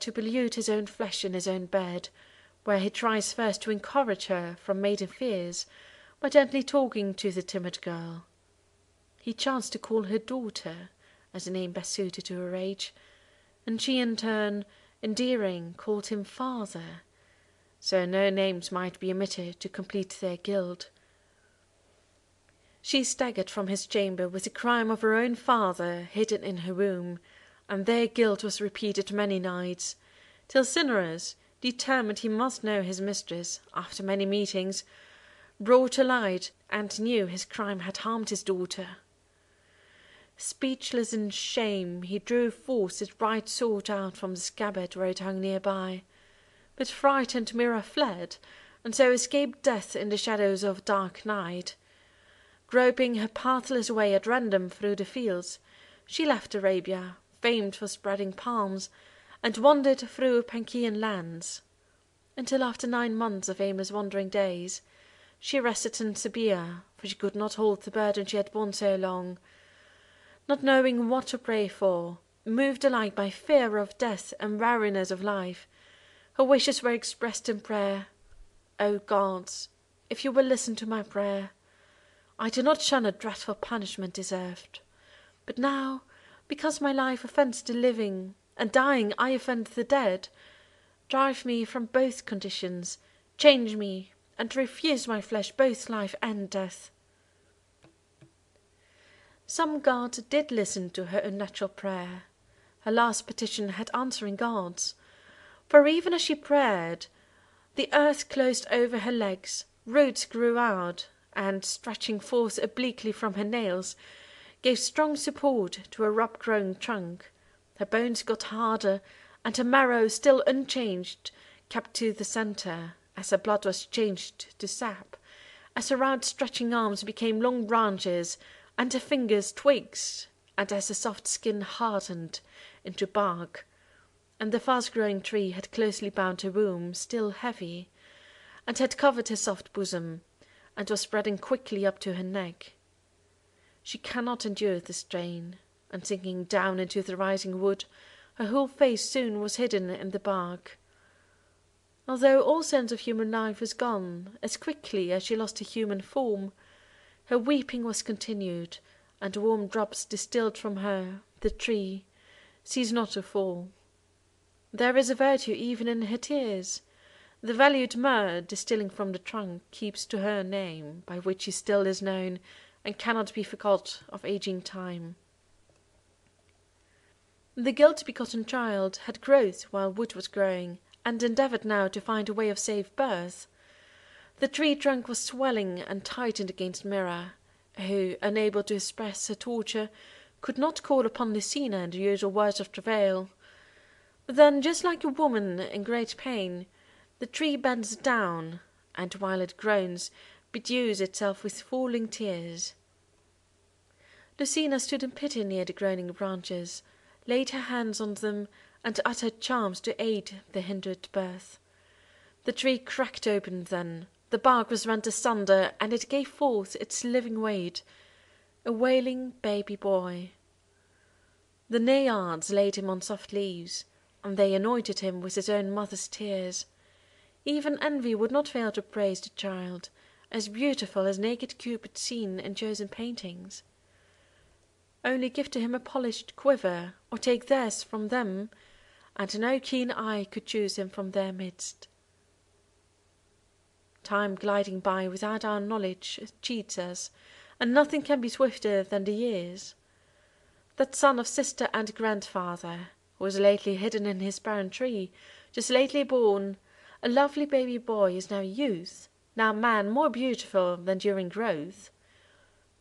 to pollute his own flesh in his own bed, where he tries first to encourage her from maiden fears by gently talking to the timid girl. He chanced to call her daughter, as a name best suited to her age, and she in turn, endearing, called him father, so no names might be omitted to complete their guilt. She staggered from his chamber with the crime of her own father hidden in her womb, and their guilt was repeated many nights, till Cinyras, determined he must know his mistress, after many meetings, brought to light, and knew his crime had harmed his daughter. Speechless in shame, he drew forth his bright sword out from the scabbard where it hung near by, but frightened Myrrha fled, and so escaped death in the shadows of dark night. Groping her pathless way at random through the fields, she left Arabia, famed for spreading palms, and wandered through Panchaean lands, until after 9 months of aimless wandering days, she rested in Sabea, for she could not hold the burden she had borne so long. Not knowing what to pray for, moved alike by fear of death and weariness of life, her wishes were expressed in prayer. O gods, if you will listen to my prayer, I do not shun a dreadful punishment deserved, but now, because my life offends the living, and dying I offend the dead, drive me from both conditions, change me, and refuse my flesh both life and death. Some god did listen to her unnatural prayer. Her last petition had answering gods, for even as she prayed, the earth closed over her legs, roots grew out, and, stretching forth obliquely from her nails, gave strong support to her up-growing trunk. Her bones got harder, and her marrow, still unchanged, kept to the centre, as her blood was changed to sap, as her outstretching arms became long branches, and her fingers twigs, and as the soft skin hardened into bark, and the fast-growing tree had closely bound her womb, still heavy, and had covered her soft bosom, and was spreading quickly up to her neck. She cannot endure the strain, and sinking down into the rising wood, her whole face soon was hidden in the bark. Although all sense of human life was gone, as quickly as she lost her human form, her weeping was continued, and warm drops distilled from her, the tree, ceased not to fall. There is a virtue even in her tears. The valued myrrh distilling from the trunk keeps to her name, by which she still is known, and cannot be forgot of aging time. The guilt-begotten child had growth while wood was growing, and endeavoured now to find a way of safe birth. The tree trunk was swelling and tightened against Myrrha, who, unable to express her torture, could not call upon Lucina in the usual words of travail. Then, just like a woman in great pain, the tree bends down, and while it groans, bedews itself with falling tears. Lucina stood in pity near the groaning branches, laid her hands on them, and uttered charms to aid the hindered birth. The tree cracked open then, the bark was rent asunder, and it gave forth its living weight, a wailing baby boy. The naiads laid him on soft leaves, and they anointed him with his own mother's tears. Even envy would not fail to praise the child, as beautiful as naked Cupid seen in chosen paintings. Only give to him a polished quiver, or take theirs from them, and no keen eye could choose him from their midst. Time gliding by without our knowledge cheats us, and nothing can be swifter than the years. That son of sister and grandfather, who was lately hidden in his barren tree, just lately born, a lovely baby boy, is now youth, now man more beautiful than during growth.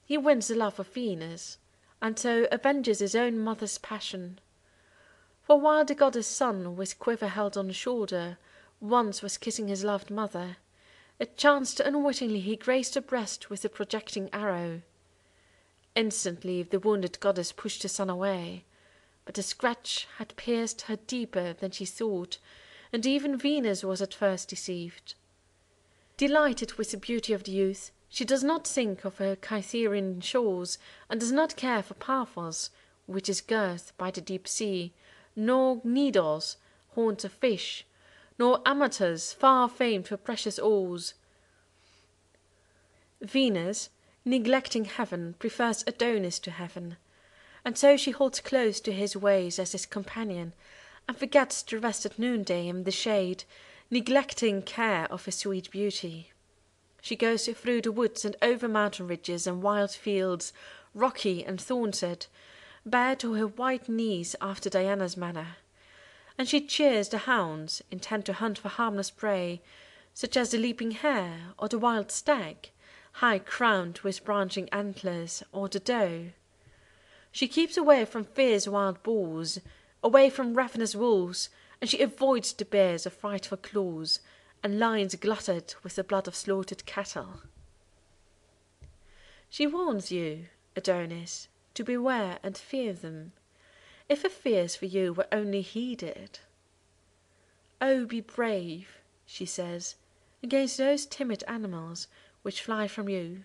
He wins the love of Venus, and so avenges his own mother's passion. For while the goddess' son, with quiver held on the shoulder, once was kissing his loved mother, it chanced unwittingly he grazed her breast with a projecting arrow. Instantly the wounded goddess pushed her son away, but the scratch had pierced her deeper than she thought, and even Venus was at first deceived. Delighted with the beauty of the youth, she does not think of her Cytherean shores, and does not care for Paphos, which is girthed by the deep sea, nor Cnidos, haunts of fish, nor amateurs far famed for precious ores. Venus, neglecting heaven, prefers Adonis to heaven, and so she holds close to his ways as his companion, and forgets to rest at noonday in the shade, neglecting care of his sweet beauty. She goes through the woods and over mountain ridges and wild fields, rocky and thorn-set, bare to her white knees after Diana's manner, and she cheers the hounds, intent to hunt for harmless prey, such as the leaping hare or the wild stag, high crowned with branching antlers, or the doe. She keeps away from fierce wild boars, away from ravenous wolves, and she avoids the bears of frightful claws, and lions glutted with the blood of slaughtered cattle. She warns you, Adonis, to beware and fear them, if her fears for you were only heeded. Oh, be brave, she says, against those timid animals which fly from you.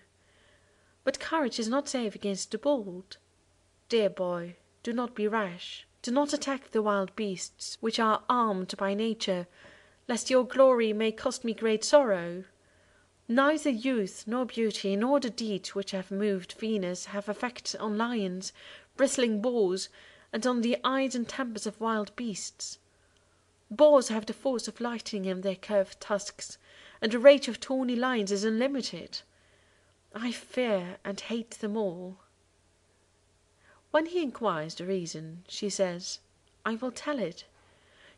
But courage is not safe against the bold. Dear boy, do not be rash. Do not attack the wild beasts, which are armed by nature, lest your glory may cost me great sorrow. Neither youth nor beauty nor the deeds which have moved Venus have effect on lions, bristling boars, and on the eyes and tempers of wild beasts. Boars have the force of lightning in their curved tusks, and the rage of tawny lions is unlimited. I fear and hate them all. When he inquires the reason, she says, I will tell it.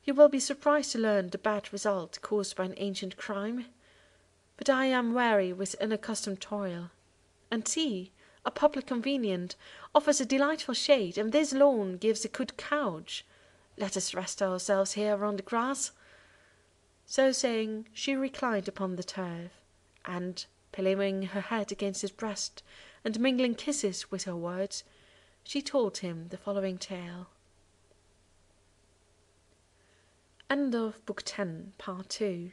You will be surprised to learn the bad result caused by an ancient crime. But I am weary with unaccustomed toil. And see, a public convenient offers a delightful shade, and this lawn gives a good couch. Let us rest ourselves here on the grass. So saying, she reclined upon the turf, and, pillowing her head against his breast, and mingling kisses with her words, she told him the following tale. End of Book 10, Part 2.